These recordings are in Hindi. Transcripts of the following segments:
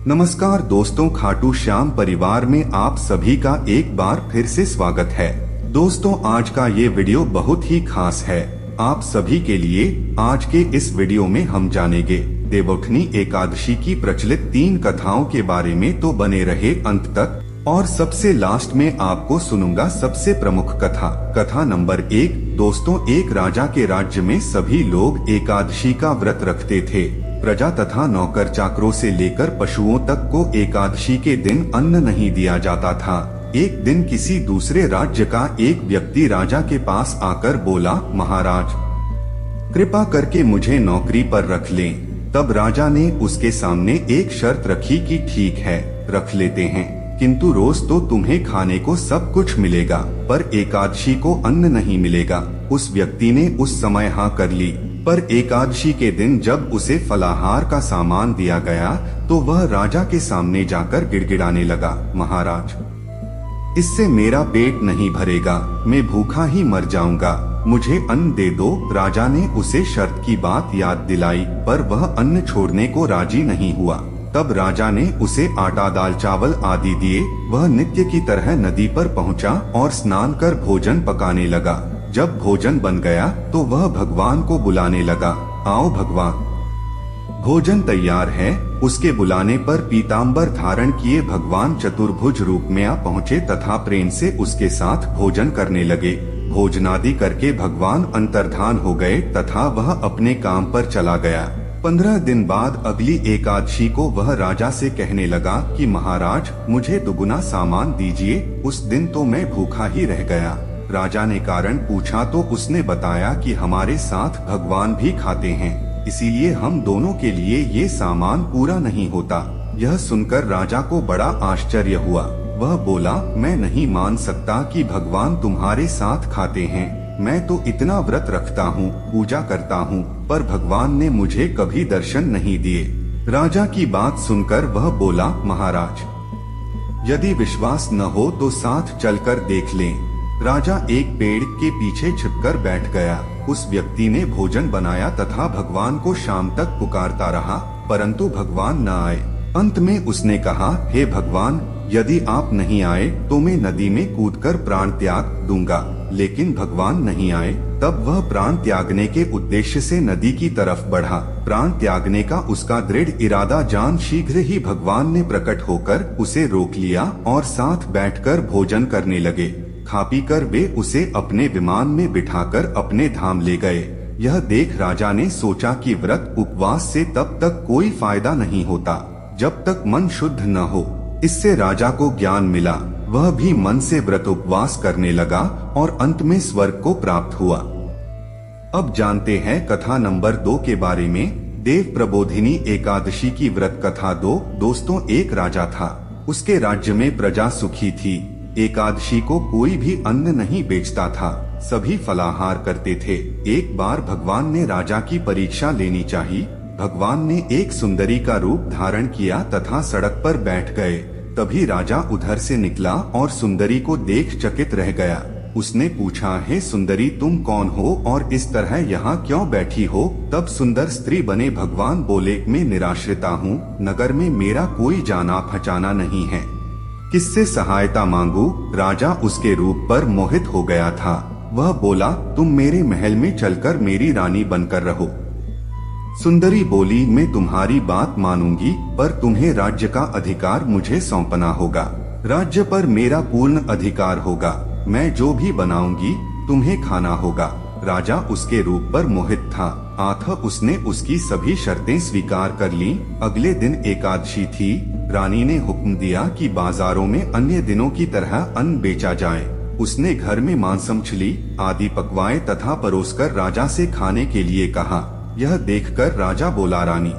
नमस्कार दोस्तों, खाटू श्याम परिवार में आप सभी का एक बार फिर से स्वागत है। दोस्तों, आज का ये वीडियो बहुत ही खास है आप सभी के लिए। आज के इस वीडियो में हम जानेंगे देवउठनी एकादशी की प्रचलित 3 कथाओं के बारे में, तो बने रहे अंत तक। और सबसे लास्ट में आपको सुनूंगा सबसे प्रमुख कथा नंबर 1। दोस्तों, एक राजा के राज्य में सभी लोग एकादशी का व्रत रखते थे। प्रजा तथा नौकर चाकरों से लेकर पशुओं तक को एकादशी के दिन अन्न नहीं दिया जाता था। एक दिन किसी दूसरे राज्य का एक व्यक्ति राजा के पास आकर बोला, महाराज कृपा करके मुझे नौकरी पर रख लें। तब राजा ने उसके सामने एक शर्त रखी कि ठीक है, रख लेते हैं, किंतु रोज तो तुम्हें खाने को सब कुछ मिलेगा, पर एकादशी को अन्न नहीं मिलेगा। उस व्यक्ति ने उस समय हाँ कर ली, पर एकादशी के दिन जब उसे फलाहार का सामान दिया गया तो वह राजा के सामने जाकर गिड़गिड़ाने लगा, महाराज इससे मेरा पेट नहीं भरेगा, मैं भूखा ही मर जाऊंगा, मुझे अन्न दे दो। राजा ने उसे शर्त की बात याद दिलाई, पर वह अन्न छोड़ने को राजी नहीं हुआ। तब राजा ने उसे आटा, दाल, चावल आदि दिए। वह नित्य की तरह नदी पर पहुंचा और स्नान कर भोजन पकाने लगा। जब भोजन बन गया तो वह भगवान को बुलाने लगा, आओ भगवान, भोजन तैयार है। उसके बुलाने पर पीताम्बर धारण किए भगवान चतुर्भुज रूप में आ पहुँचे तथा प्रेम से उसके साथ भोजन करने लगे। भोजनादि करके भगवान अंतर्धान हो गए तथा वह अपने काम पर चला गया। 15 दिन बाद अगली एकादशी को वह राजा से कहने लगा कि महाराज मुझे दुगुना सामान दीजिए। उस दिन तो मैं भूखा ही रह गया। राजा ने कारण पूछा तो उसने बताया कि हमारे साथ भगवान भी खाते हैं, इसीलिए हम दोनों के लिए ये सामान पूरा नहीं होता। यह सुनकर राजा को बड़ा आश्चर्य हुआ। वह बोला, मैं नहीं मान सकता कि भगवान तुम्हारे साथ खाते हैं। मैं तो इतना व्रत रखता हूँ, पूजा करता हूँ, पर भगवान ने मुझे कभी दर्शन नहीं दिए। राजा की बात सुनकर वह बोला, महाराज यदि विश्वास न हो तो साथ चलकर देख लें। राजा एक पेड़ के पीछे छिपकर बैठ गया। उस व्यक्ति ने भोजन बनाया तथा भगवान को शाम तक पुकारता रहा, परंतु भगवान न आए। अंत में उसने कहा, हे भगवान, यदि आप नहीं आए तो मैं नदी में कूदकर प्राण त्याग दूंगा। लेकिन भगवान नहीं आए। तब वह प्राण त्यागने के उद्देश्य से नदी की तरफ बढ़ा। प्राण त्यागने का उसका दृढ़ इरादा जान शीघ्र ही भगवान ने प्रकट होकर उसे रोक लिया और साथ बैठकर भोजन करने लगे। खा पी कर वे उसे अपने विमान में बिठाकर अपने धाम ले गए। यह देख राजा ने सोचा कि व्रत उपवास से तब तक कोई फायदा नहीं होता जब तक मन शुद्ध न हो। इससे राजा को ज्ञान मिला। वह भी मन से व्रत उपवास करने लगा और अंत में स्वर्ग को प्राप्त हुआ। अब जानते हैं कथा नंबर 2 के बारे में। देव प्रबोधिनी एकादशी की व्रत कथा 2। दोस्तों, एक राजा था। उसके राज्य में प्रजा सुखी थी। एकादशी को कोई भी अन्न नहीं बेचता था, सभी फलाहार करते थे। एक बार भगवान ने राजा की परीक्षा लेनी चाहिए। भगवान ने एक सुंदरी का रूप धारण किया तथा सड़क पर बैठ गए। तभी राजा उधर से निकला और सुंदरी को देख चकित रह गया। उसने पूछा, हे सुंदरी, तुम कौन हो और इस तरह यहाँ क्यों बैठी हो? तब सुंदर स्त्री बने भगवान बोले, मैं निराश्रिता हूँ, नगर में मेरा कोई जाना पहचाना नहीं है, किससे सहायता मांगू? राजा उसके रूप पर मोहित हो गया था। वह बोला, तुम मेरे महल में चलकर मेरी रानी बनकर रहो। सुंदरी बोली, मैं तुम्हारी बात मानूंगी, पर तुम्हें राज्य का अधिकार मुझे सौंपना होगा। राज्य पर मेरा पूर्ण अधिकार होगा। मैं जो भी बनाऊंगी तुम्हें खाना होगा। राजा उसके रूप पर मोहित था, अतः उसने उसकी सभी शर्तें स्वीकार कर लीं। अगले दिन एकादशी थी। रानी ने हुक्म दिया कि बाजारों में अन्य दिनों की तरह अन्न बेचा जाए। उसने घर में मांस, मछली आदि पकवाए तथा परोसकर राजा से खाने के लिए कहा। यह देखकर राजा बोला, रानी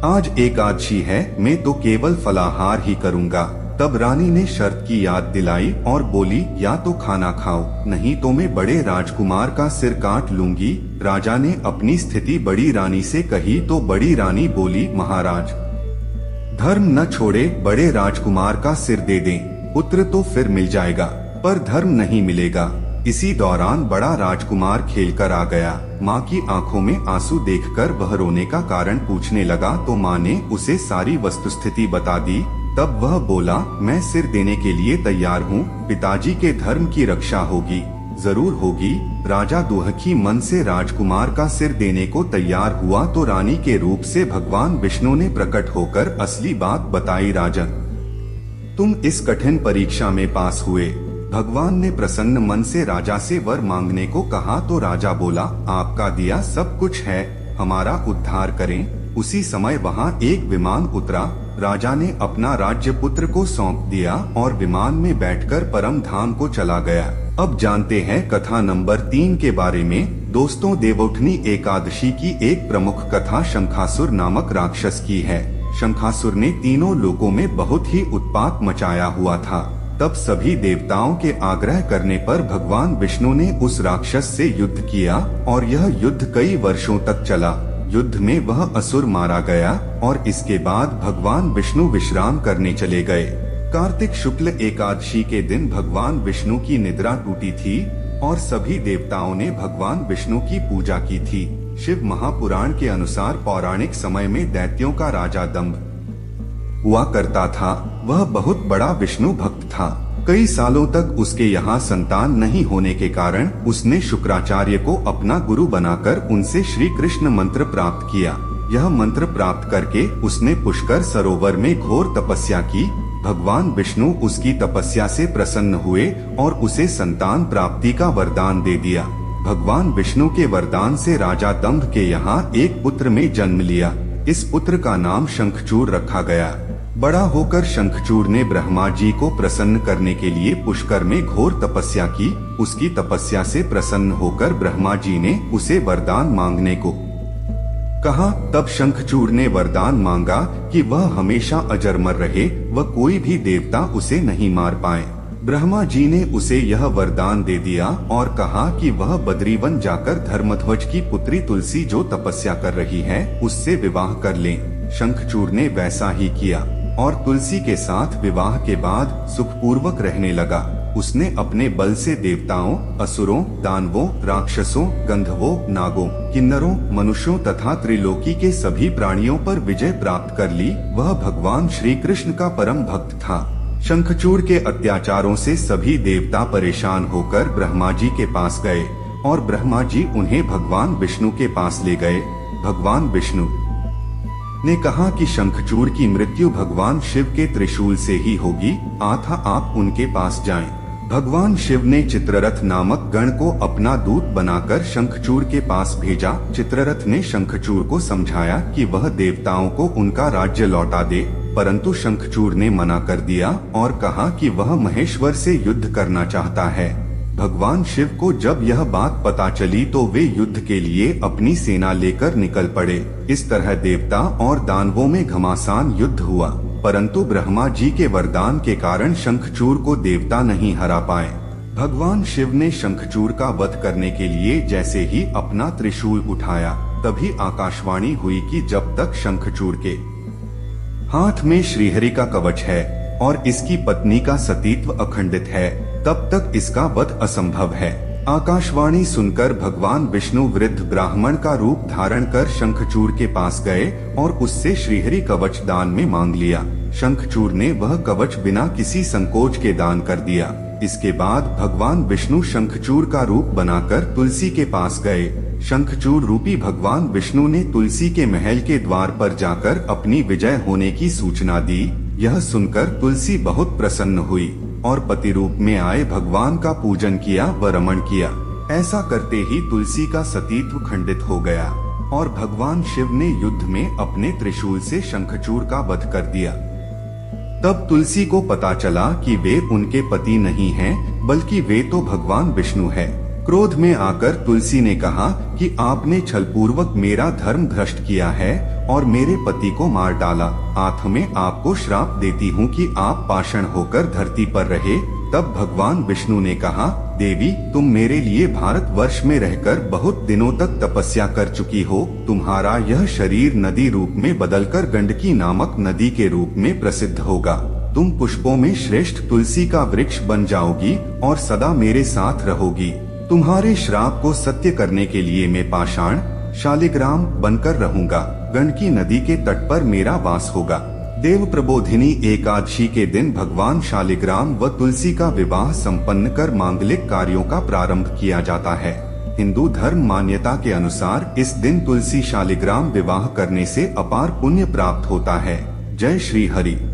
आज एकादशी है, मैं तो केवल फलाहार ही करूँगा। तब रानी ने शर्त की याद दिलाई और बोली, या तो खाना खाओ, नहीं तो मैं बड़े राजकुमार का सिर काट लूंगी। राजा ने अपनी स्थिति बड़ी रानी से कही तो बड़ी रानी बोली, महाराज धर्म न छोड़े बड़े राजकुमार का सिर दे दें, पुत्र तो फिर मिल जाएगा, पर धर्म नहीं मिलेगा। इसी दौरान बड़ा राजकुमार खेलकर आ गया। माँ की आंखों में आंसू देखकर वह रोने का कारण पूछने लगा तो माँ ने उसे सारी वस्तुस्थिति बता दी। तब वह बोला, मैं सिर देने के लिए तैयार हूँ, पिताजी के धर्म की रक्षा होगी। जरूर होगी। राजा दुखी मन से राजकुमार का सिर देने को तैयार हुआ तो रानी के रूप से भगवान विष्णु ने प्रकट होकर असली बात बताई। राजन, तुम इस कठिन परीक्षा में पास हुए। भगवान ने प्रसन्न मन से राजा से वर मांगने को कहा तो राजा बोला, आपका दिया सब कुछ है, हमारा उद्धार करें। उसी समय वहाँ एक विमान उतरा। राजा ने अपना राज्य पुत्र को सौंप दिया और विमान में बैठकर परम धाम को चला गया। अब जानते हैं कथा नंबर 3 के बारे में। दोस्तों, देवउठनी एकादशी की एक प्रमुख कथा शंखासुर नामक राक्षस की है। शंखासुर ने तीनों लोकों में बहुत ही उत्पात मचाया हुआ था। तब सभी देवताओं के आग्रह करने पर भगवान विष्णु ने उस राक्षस से युद्ध किया और यह युद्ध कई वर्षों तक चला। युद्ध में वह असुर मारा गया और इसके बाद भगवान विष्णु विश्राम करने चले गए। कार्तिक शुक्ल एकादशी के दिन भगवान विष्णु की निद्रा टूटी थी और सभी देवताओं ने भगवान विष्णु की पूजा की थी। शिव महापुराण के अनुसार पौराणिक समय में दैत्यों का राजा दंभ हुआ करता था। वह बहुत बड़ा विष्णु भक्त था। कई सालों तक उसके यहाँ संतान नहीं होने के कारण उसने शुक्राचार्य को अपना गुरु बनाकर उनसे श्री कृष्ण मंत्र प्राप्त किया। यह मंत्र प्राप्त करके उसने पुष्कर सरोवर में घोर तपस्या की। भगवान विष्णु उसकी तपस्या से प्रसन्न हुए और उसे संतान प्राप्ति का वरदान दे दिया। भगवान विष्णु के वरदान से राजा दंभ के यहाँ एक पुत्र में जन्म लिया। इस पुत्र का नाम शंखचूड़ रखा गया। बड़ा होकर शंखचूड़ ने ब्रह्मा जी को प्रसन्न करने के लिए पुष्कर में घोर तपस्या की। उसकी तपस्या से प्रसन्न होकर ब्रह्मा जी ने उसे वरदान मांगने को कहा। तब शंखचूड़ ने वरदान मांगा कि वह हमेशा अजरमर रहे, वह कोई भी देवता उसे नहीं मार पाए। ब्रह्मा जी ने उसे यह वरदान दे दिया और कहा कि वह बद्रीवन जाकर धर्मध्वज की पुत्री तुलसी जो तपस्या कर रही है उससे विवाह कर ले। शंखचूड़ ने वैसा ही किया और तुलसी के साथ विवाह के बाद सुखपूर्वक रहने लगा। उसने अपने बल से देवताओं, असुरों, दानवों, राक्षसों, गंधर्वों, नागों, किन्नरों, मनुष्यों तथा त्रिलोकी के सभी प्राणियों पर विजय प्राप्त कर ली। वह भगवान श्री कृष्ण का परम भक्त था। शंखचूड़ के अत्याचारों से सभी देवता परेशान होकर ब्रह्मा जी के पास गए और ब्रह्मा जी उन्हें भगवान विष्णु के पास ले गए। भगवान विष्णु ने कहा कि शंखचूड़ की मृत्यु भगवान शिव के त्रिशूल से ही होगी, अतः आप उनके पास जाएं। भगवान शिव ने चित्ररथ नामक गण को अपना दूत बनाकर शंखचूड़ के पास भेजा। चित्ररथ ने शंखचूड़ को समझाया कि वह देवताओं को उनका राज्य लौटा दे, परंतु शंखचूड़ ने मना कर दिया और कहा कि वह महेश्वर से युद्ध करना चाहता है। भगवान शिव को जब यह बात पता चली तो वे युद्ध के लिए अपनी सेना लेकर निकल पड़े। इस तरह देवता और दानवों में घमासान युद्ध हुआ, परंतु ब्रह्मा जी के वरदान के कारण शंखचूड़ को देवता नहीं हरा पाए। भगवान शिव ने शंखचूड़ का वध करने के लिए जैसे ही अपना त्रिशूल उठाया, तभी आकाशवाणी हुई कि जब तक शंखचूड़ के हाथ में श्रीहरि का कवच है और इसकी पत्नी का सतीत्व अखंडित है, तब तक इसका वध असंभव है। आकाशवाणी सुनकर भगवान विष्णु वृद्ध ब्राह्मण का रूप धारण कर शंखचूड़ के पास गए और उससे श्रीहरि कवच दान में मांग लिया। शंखचूड़ ने वह कवच बिना किसी संकोच के दान कर दिया। इसके बाद भगवान विष्णु शंखचूड़ का रूप बनाकर तुलसी के पास गए। शंखचूड़ रूपी भगवान विष्णु ने तुलसी के महल के द्वार पर जाकर अपनी विजय होने की सूचना दी। यह सुनकर तुलसी बहुत प्रसन्न हुई और पति रूप में आए भगवान का पूजन किया व रमण किया। ऐसा करते ही तुलसी का सतीत्व खंडित हो गया और भगवान शिव ने युद्ध में अपने त्रिशूल से शंखचूड़ का वध कर दिया। तब तुलसी को पता चला कि वे उनके पति नहीं हैं, बल्कि वे तो भगवान विष्णु है। क्रोध में आकर तुलसी ने कहा कि आपने छलपूर्वक मेरा धर्म भ्रष्ट किया है और मेरे पति को मार डाला। आत्म में आपको श्राप देती हूँ कि आप पाषाण होकर धरती पर रहे। तब भगवान विष्णु ने कहा, देवी, तुम मेरे लिए भारतवर्ष में रहकर बहुत दिनों तक तपस्या कर चुकी हो। तुम्हारा यह शरीर नदी रूप में बदलकर गंडकी नामक नदी के रूप में प्रसिद्ध होगा। तुम पुष्पों में श्रेष्ठ तुलसी का वृक्ष बन जाओगी और सदा मेरे साथ रहोगी। तुम्हारे श्राप को सत्य करने के लिए मैं पाषाण शालिग्राम बनकर रहूंगा। गंडकी नदी के तट पर मेरा वास होगा। देव प्रबोधिनी एकादशी के दिन भगवान शालिग्राम व तुलसी का विवाह संपन्न कर मांगलिक कार्यों का प्रारंभ किया जाता है। हिंदू धर्म मान्यता के अनुसार इस दिन तुलसी शालिग्राम विवाह करने से अपार पुण्य प्राप्त होता है। जय श्री हरि।